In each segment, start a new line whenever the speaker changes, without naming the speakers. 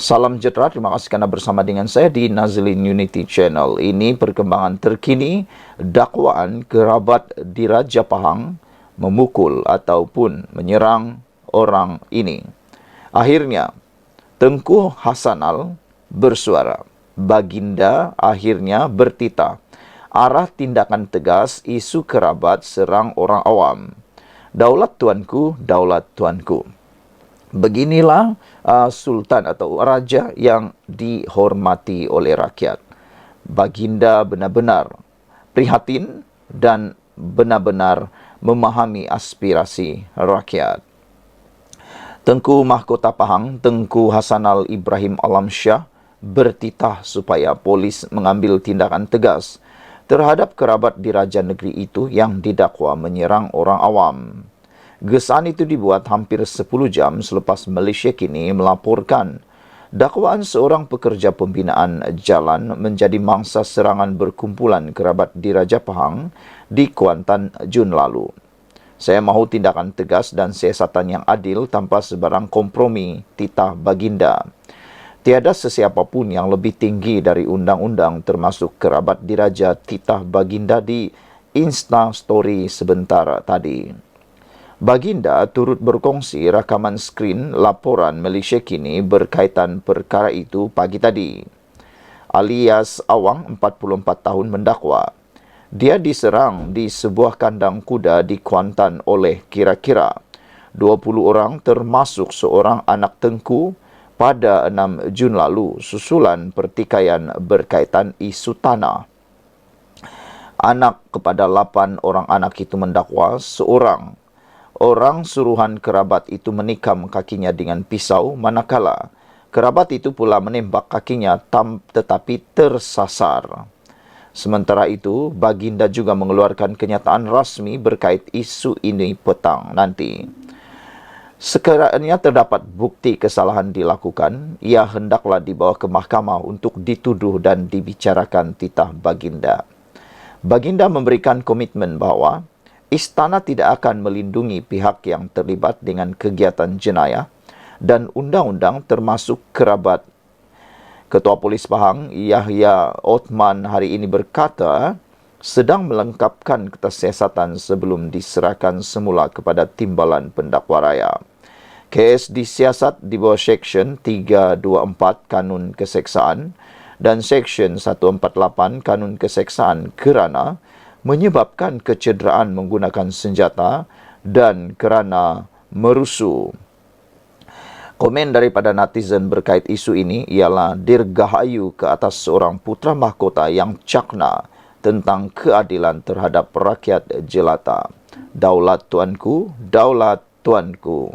Salam sejahtera, terima kasih kerana bersama dengan saya di Nazlin Unity Channel. Ini perkembangan terkini dakwaan kerabat Diraja Pahang memukul ataupun menyerang orang ini. Akhirnya, Tengku Hasanal bersuara. Baginda akhirnya bertitah. Arah tindakan tegas isu kerabat serang orang awam. Daulat tuanku, daulat tuanku. Beginilah sultan atau raja yang dihormati oleh rakyat. Baginda benar-benar prihatin dan benar-benar memahami aspirasi rakyat. Tengku Mahkota Pahang, Tengku Hasanal Ibrahim Alamsyah bertitah supaya polis mengambil tindakan tegas terhadap kerabat diraja negeri itu yang didakwa menyerang orang awam. Gesaan itu dibuat hampir 10 jam selepas Malaysia kini melaporkan dakwaan seorang pekerja pembinaan jalan menjadi mangsa serangan berkumpulan kerabat Diraja Pahang di Kuantan Jun lalu. Saya mahu tindakan tegas dan siasatan yang adil tanpa sebarang kompromi, titah Baginda. Tiada sesiapa pun yang lebih tinggi dari undang-undang termasuk kerabat Diraja, titah Baginda di Insta Story sebentar tadi. Baginda turut berkongsi rakaman skrin laporan Malaysia kini berkaitan perkara itu pagi tadi. Alias Awang, 44 tahun mendakwa. Dia diserang di sebuah kandang kuda di Kuantan oleh kira-kira 20 orang termasuk seorang anak tengku pada 6 Jun lalu susulan pertikaian berkaitan isu tanah. Anak kepada 8 orang anak itu mendakwa seorang orang suruhan kerabat itu menikam kakinya dengan pisau, manakala kerabat itu pula menembak kakinya tetapi tersasar. Sementara itu, Baginda juga mengeluarkan kenyataan rasmi berkait isu ini petang nanti. Sekiranya terdapat bukti kesalahan dilakukan, ia hendaklah dibawa ke mahkamah untuk dituduh dan dibicarakan, titah Baginda. Baginda memberikan komitmen bahawa Istana tidak akan melindungi pihak yang terlibat dengan kegiatan jenayah dan undang-undang termasuk kerabat. Ketua Polis Pahang, Yahya Othman hari ini berkata, sedang melengkapkan kesiasatan sebelum diserahkan semula kepada Timbalan Pendakwa Raya. Kes disiasat di bawah Seksyen 324 Kanun Keseksaan dan Seksyen 148 Kanun Keseksaan kerana menyebabkan kecederaan menggunakan senjata dan kerana merusuh. Komen daripada netizen berkait isu ini ialah dirgahayu ke atas seorang putra mahkota yang cakna tentang keadilan terhadap rakyat jelata. Daulat tuanku, daulat tuanku.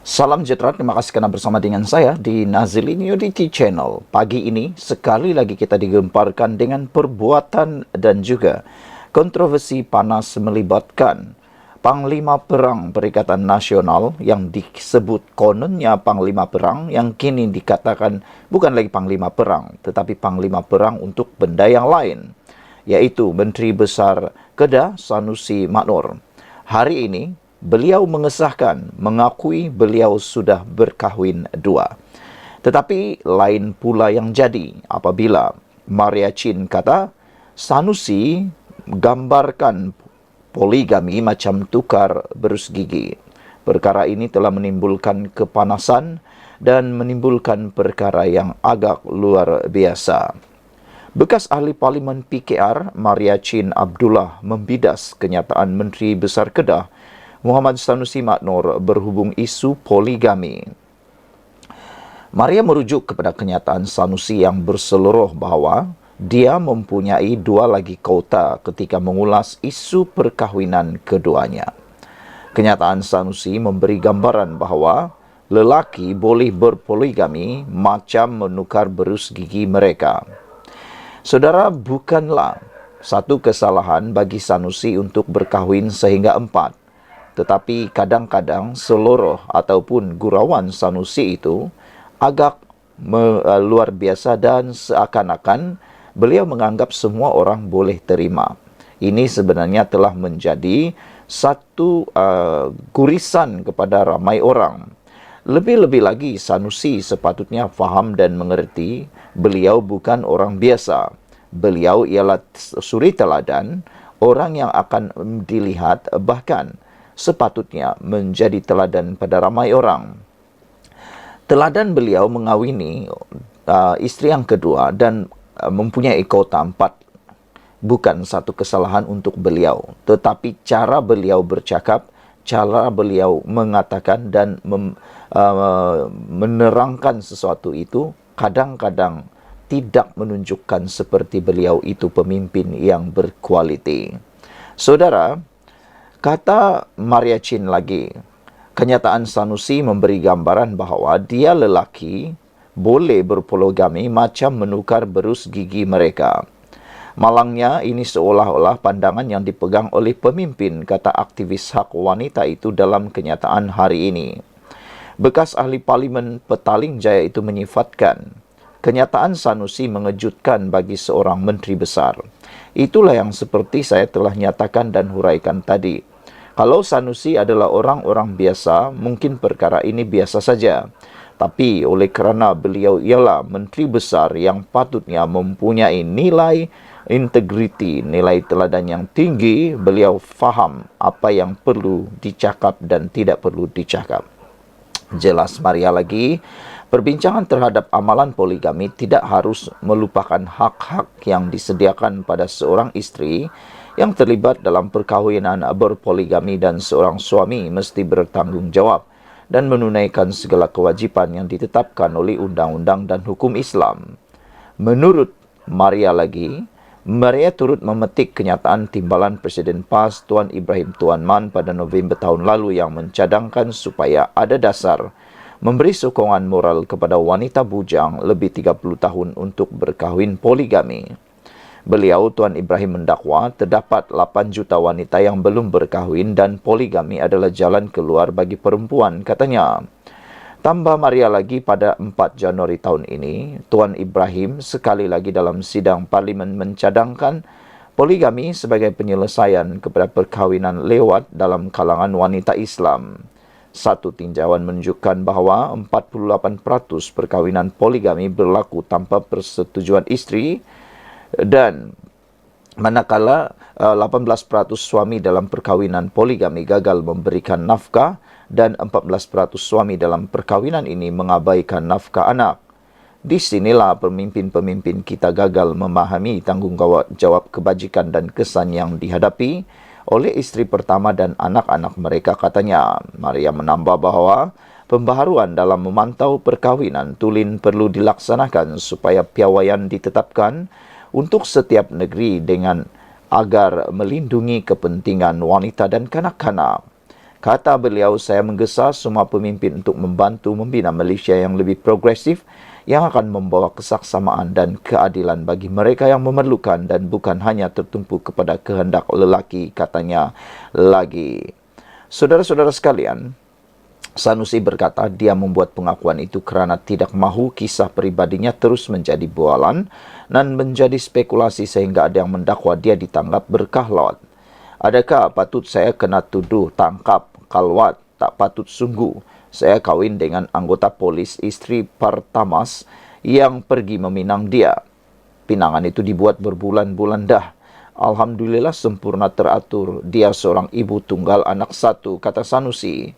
Salam sejahtera, terima kasih kerana bersama dengan saya di Nazlin Unity Channel. Pagi ini, sekali lagi kita digemparkan dengan perbuatan dan juga kontroversi panas melibatkan Panglima Perang Perikatan Nasional yang disebut kononnya Panglima Perang yang kini dikatakan bukan lagi Panglima Perang, tetapi Panglima Perang untuk benda yang lain, iaitu Menteri Besar Kedah Sanusi Maknor. Hari ini, beliau mengesahkan, mengakui beliau sudah berkahwin 2. Tetapi lain pula yang jadi apabila Maria Chin kata Sanusi gambarkan poligami macam tukar berus gigi. Perkara ini telah menimbulkan kepanasan dan menimbulkan perkara yang agak luar biasa. Bekas ahli Parlimen PKR Maria Chin Abdullah membidas kenyataan Menteri Besar Kedah Muhammad Sanusi Maknor berhubung isu poligami. Maria merujuk kepada kenyataan Sanusi yang berseluruh bahawa dia mempunyai 2 lagi kota ketika mengulas isu perkahwinan keduanya. Kenyataan Sanusi memberi gambaran bahawa lelaki boleh berpoligami macam menukar berus gigi mereka. Saudara, bukanlah satu kesalahan bagi Sanusi untuk berkahwin sehingga 4. Tetapi kadang-kadang seluruh ataupun gurauan Sanusi itu agak luar biasa dan seakan-akan beliau menganggap semua orang boleh terima. Ini sebenarnya telah menjadi satu gurisan kepada ramai orang. Lebih-lebih lagi, Sanusi sepatutnya faham dan mengerti beliau bukan orang biasa. Beliau ialah suri teladan, orang yang akan dilihat bahkan sepatutnya menjadi teladan pada ramai orang. Teladan beliau mengawini isteri yang kedua dan mempunyai kota 4 bukan satu kesalahan untuk beliau, tetapi cara beliau bercakap, cara beliau mengatakan dan menerangkan sesuatu itu kadang-kadang tidak menunjukkan seperti beliau itu pemimpin yang berkualiti. Saudara, kata Maria Chin lagi, kenyataan Sanusi memberi gambaran bahawa dia lelaki boleh berpoligami macam menukar berus gigi mereka. Malangnya, ini seolah-olah pandangan yang dipegang oleh pemimpin, kata aktivis hak wanita itu dalam kenyataan hari ini. Bekas ahli parlimen Petaling Jaya itu menyifatkan, kenyataan Sanusi mengejutkan bagi seorang menteri besar. Itulah yang seperti saya telah nyatakan dan huraikan tadi. Kalau Sanusi adalah orang-orang biasa, mungkin perkara ini biasa saja. Tapi oleh kerana beliau ialah menteri besar yang patutnya mempunyai nilai integriti, nilai teladan yang tinggi, beliau faham apa yang perlu dicakap dan tidak perlu dicakap. Jelas Maria lagi, perbincangan terhadap amalan poligami tidak harus melupakan hak-hak yang disediakan pada seorang isteri yang terlibat dalam perkahwinan berpoligami, dan seorang suami mesti bertanggungjawab dan menunaikan segala kewajipan yang ditetapkan oleh undang-undang dan hukum Islam. Menurut Maria lagi, Maria turut memetik kenyataan timbalan Presiden PAS Tuan Ibrahim Tuan Man pada November tahun lalu yang mencadangkan supaya ada dasar memberi sokongan moral kepada wanita bujang lebih 30 tahun untuk berkahwin poligami. Beliau, Tuan Ibrahim, mendakwa terdapat 8 juta wanita yang belum berkahwin dan poligami adalah jalan keluar bagi perempuan, katanya. Tambah Maria lagi, pada 4 Januari tahun ini, Tuan Ibrahim sekali lagi dalam sidang parlimen mencadangkan poligami sebagai penyelesaian kepada perkahwinan lewat dalam kalangan wanita Islam. Satu tinjauan menunjukkan bahawa 48% perkahwinan poligami berlaku tanpa persetujuan isteri, dan manakala 18% suami dalam perkahwinan poligami gagal memberikan nafkah dan 14% suami dalam perkahwinan ini mengabaikan nafkah anak. Di sinilah pemimpin-pemimpin kita gagal memahami tanggungjawab kebajikan dan kesan yang dihadapi oleh isteri pertama dan anak-anak mereka, katanya. Maria menambah bahawa pembaharuan dalam memantau perkahwinan tulen perlu dilaksanakan supaya piawaian ditetapkan untuk setiap negeri dengan agar melindungi kepentingan wanita dan kanak-kanak. Kata beliau, saya menggesa semua pemimpin untuk membantu membina Malaysia yang lebih progresif yang akan membawa kesaksamaan dan keadilan bagi mereka yang memerlukan dan bukan hanya tertumpu kepada kehendak lelaki, katanya lagi. Saudara-saudara sekalian, Sanusi berkata dia membuat pengakuan itu kerana tidak mahu kisah peribadinya terus menjadi bualan dan menjadi spekulasi sehingga ada yang mendakwa dia ditanggap berkahlot. Adakah patut saya kena tuduh tangkap kalwat? Tak patut sungguh. Saya kahwin dengan anggota polis isteri Partamas yang pergi meminang dia. Pinangan itu dibuat berbulan-bulan dah. Alhamdulillah sempurna teratur. Dia seorang ibu tunggal anak 1, kata Sanusi.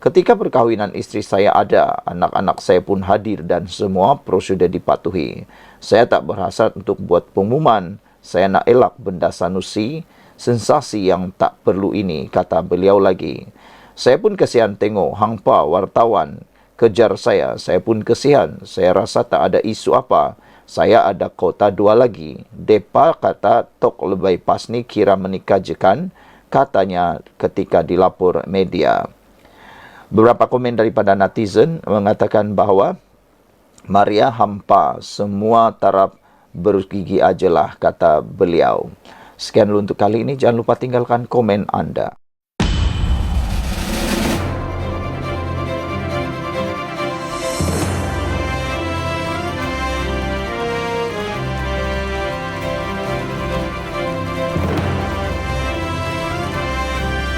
Ketika perkahwinan isteri saya ada, anak-anak saya pun hadir dan semua prosedur dipatuhi. Saya tak berhasrat untuk buat pengumuman. Saya nak elak benda Sanusi, sensasi yang tak perlu ini, kata beliau lagi. Saya pun kesian tengok hangpa wartawan kejar saya. Saya pun kesian. Saya rasa tak ada isu apa. Saya ada kota 2 lagi. Depa kata tok lebay pas ni kira menikah je kan, katanya ketika dilapor media. Beberapa komen daripada netizen mengatakan bahawa Maria hampa, semua taraf bergigi ajalah, kata beliau. Sekian dulu untuk kali ini. Jangan lupa tinggalkan komen anda.